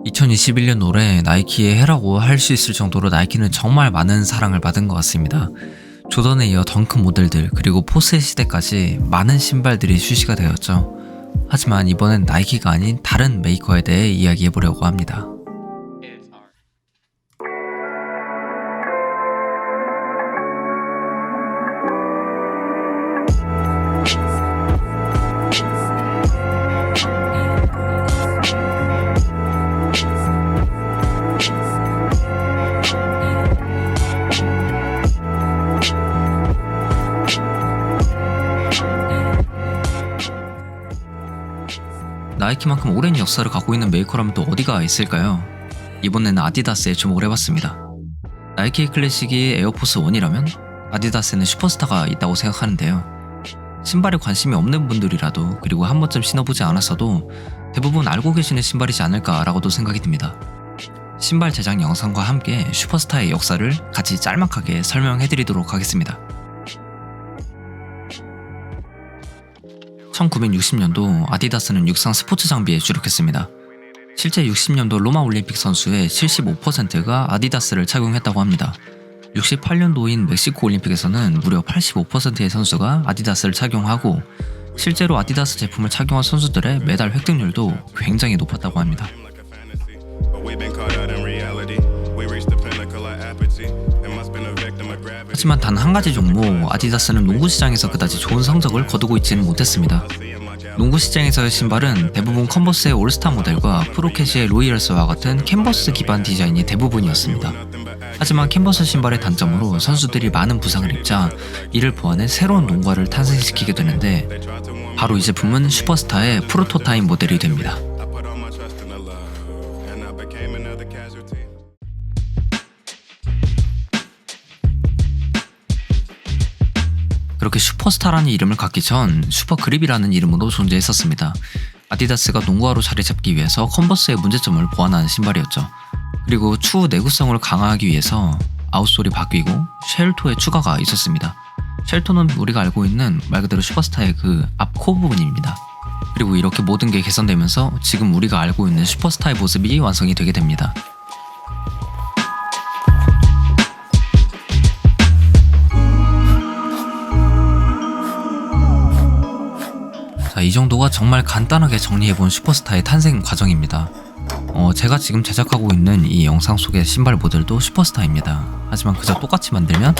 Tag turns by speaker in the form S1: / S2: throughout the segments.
S1: 2021년 올해 나이키의 해라고 할 수 있을 정도로 나이키는 정말 많은 사랑을 받은 것 같습니다. 조던에 이어 덩크 모델들 그리고 포스의 시대까지 많은 신발들이 출시가 되었죠. 하지만 이번엔 나이키가 아닌 다른 메이커에 대해 이야기해보려고 합니다. 나이키만큼 오랜 역사를 갖고 있는 메이커라면 또 어디가 있을까요? 이번에는 아디다스에 주목을 해봤습니다. 나이키의 클래식이 에어포스 1이라면 아디다스에는 슈퍼스타가 있다고 생각하는데요. 신발에 관심이 없는 분들이라도 그리고 한 번쯤 신어보지 않았어도 대부분 알고 계시는 신발이지 않을까라고도 생각이 듭니다. 신발 제작 영상과 함께 슈퍼스타의 역사를 같이 짤막하게 설명해드리도록 하겠습니다. 1960년도 아디다스는 육상 스포츠 장비에 주력했습니다. 실제 60년도 로마 올림픽 선수의 75%가 아디다스를 착용했다고 합니다. 68년도인 멕시코 올림픽에서는 무려 85%의 선수가 아디다스를 착용하고 실제로 아디다스 제품을 착용한 선수들의 메달 획득률도 굉장히 높았다고 합니다. 하지만 단 한 가지 종목 아디다스는 농구 시장에서 그다지 좋은 성적을 거두고 있지는 못했습니다. 농구 시장에서의 신발은 대부분 컨버스의 올스타 모델과 프로캐시의 로이얼스와 같은 캔버스 기반 디자인이 대부분이었습니다. 하지만 캔버스 신발의 단점으로 선수들이 많은 부상을 입자 이를 보완해 새로운 농구화를 탄생시키게 되는데 바로 이 제품은 슈퍼스타의 프로토타입 모델이 됩니다. 그렇게 슈퍼스타라는 이름을 갖기 전 슈퍼그립이라는 이름으로 존재했었습니다. 아디다스가 농구화로 자리 잡기 위해서 컨버스의 문제점을 보완하는 신발이었죠. 그리고 추후 내구성을 강화하기 위해서 아웃솔이 바뀌고 쉘토의 추가가 있었습니다. 쉘토는 우리가 알고 있는 말 그대로 슈퍼스타의 그 앞 코 부분입니다. 그리고 이렇게 모든 게 개선되면서 지금 우리가 알고 있는 슈퍼스타의 모습이 완성이 되게 됩니다. 이 정도가 정말 간단하게 정리해본 슈퍼스타의 탄생 과정입니다. 제가 지금 제작하고 있는 이 영상 속의 신발 모델도 슈퍼스타입니다. 하지만 그저 똑같이 만들면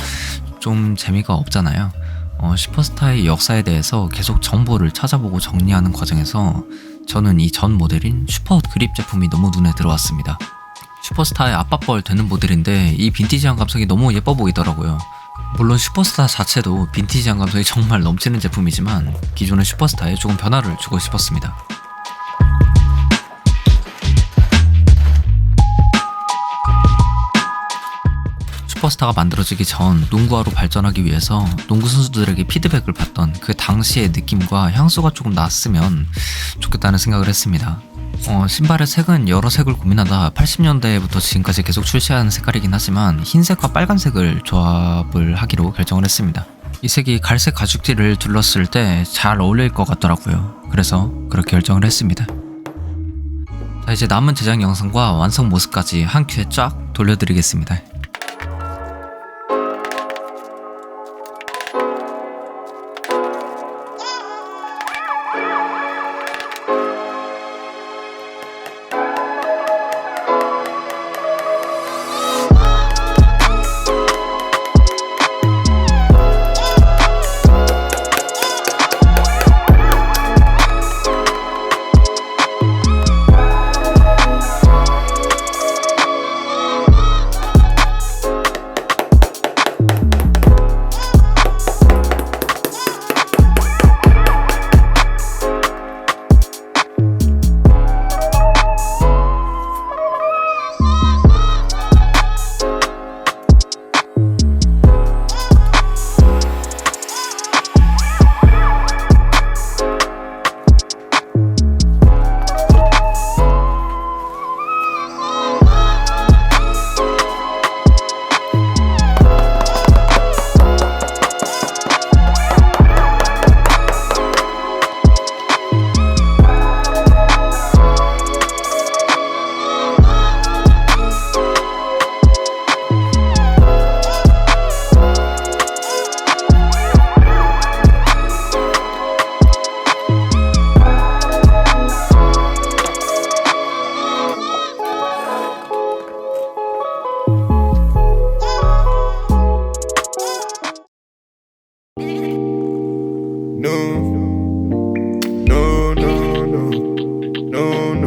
S1: 좀 재미가 없잖아요. 슈퍼스타의 역사에 대해서 계속 정보를 찾아보고 정리하는 과정에서 저는 이 전 모델인 슈퍼 그립 제품이 너무 눈에 들어왔습니다. 슈퍼스타의 앞바벌 되는 모델인데 이 빈티지한 감성이 너무 예뻐 보이더라고요. 물론 슈퍼스타 자체도 빈티지한 감성이 정말 넘치는 제품이지만 기존의 슈퍼스타에 조금 변화를 주고 싶었습니다. 슈퍼스타가 만들어지기 전 농구화로 발전하기 위해서 농구 선수들에게 피드백을 받던 그 당시의 느낌과 향수가 조금 났으면 좋겠다는 생각을 했습니다. 신발의 색은 여러 색을 고민하다 80년대부터 지금까지 계속 출시하는 색깔이긴 하지만 흰색과 빨간색을 조합을 하기로 결정을 했습니다. 이 색이 갈색 가죽지를 둘렀을 때 잘 어울릴 것 같더라고요. 그래서 그렇게 결정을 했습니다. 자, 이제 남은 제작 영상과 완성 모습까지 한 큐에 쫙 돌려드리겠습니다.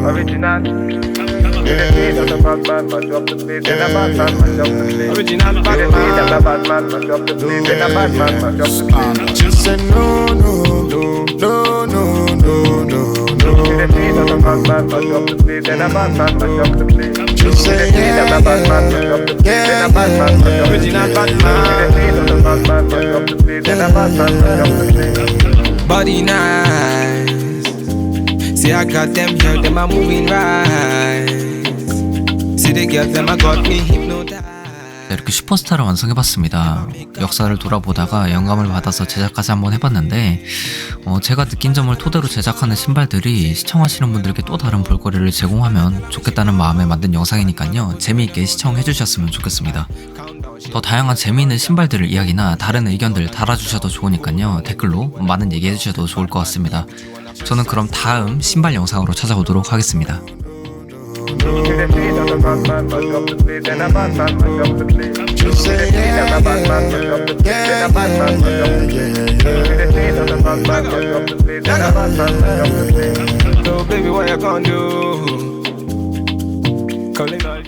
S2: Original. The beat of the bad man, mash up the place. Then a bad man, mash up the place. Original bad man. The beat of the bad man, mash up the place. Then a bad man, mash up the place.
S3: Just say no, no, no, no, no, no, no, no.
S2: The beat of the bad man, mash up the place. Then a bad man, mash up the place.
S3: Just say
S2: The beat of the bad man, mash up the place. Then a bad man, mash up the place.
S4: Original bad man.
S2: The beat of the bad man, mash up the place. Then a bad man, mash up the place.
S4: Body nice. See I got them here, them are moving right. See the girls, them I got me hypnotized.
S1: 네, 이렇게 슈퍼스타를 완성해봤습니다. 역사를 돌아보다가 영감을 받아서 제작까지 한번 해봤는데 제가 느낀 점을 토대로 제작하는 신발들이 시청하시는 분들께 또 다른 볼거리를 제공하면 좋겠다는 마음에 만든 영상이니까요. 재미있게 시청해주셨으면 좋겠습니다. 더 다양한 재미있는 신발들 이야기나 다른 의견들 달아주셔도 좋으니까요. 댓글로 많은 얘기해주셔도 좋을 것 같습니다. 저는 그럼 다음 신발 영상으로 찾아오도록 하겠습니다.
S2: The beat of the bad man, mash up the place. Then a bad man, mash up the place.
S3: Just
S2: The
S3: say
S2: beat of the bad man, mash up the place. Then a bad man, mash up the place. The beat of the bad man, mash up the place. Then a bad man, mash up the place.
S4: So baby, what you gonna do? Calling all you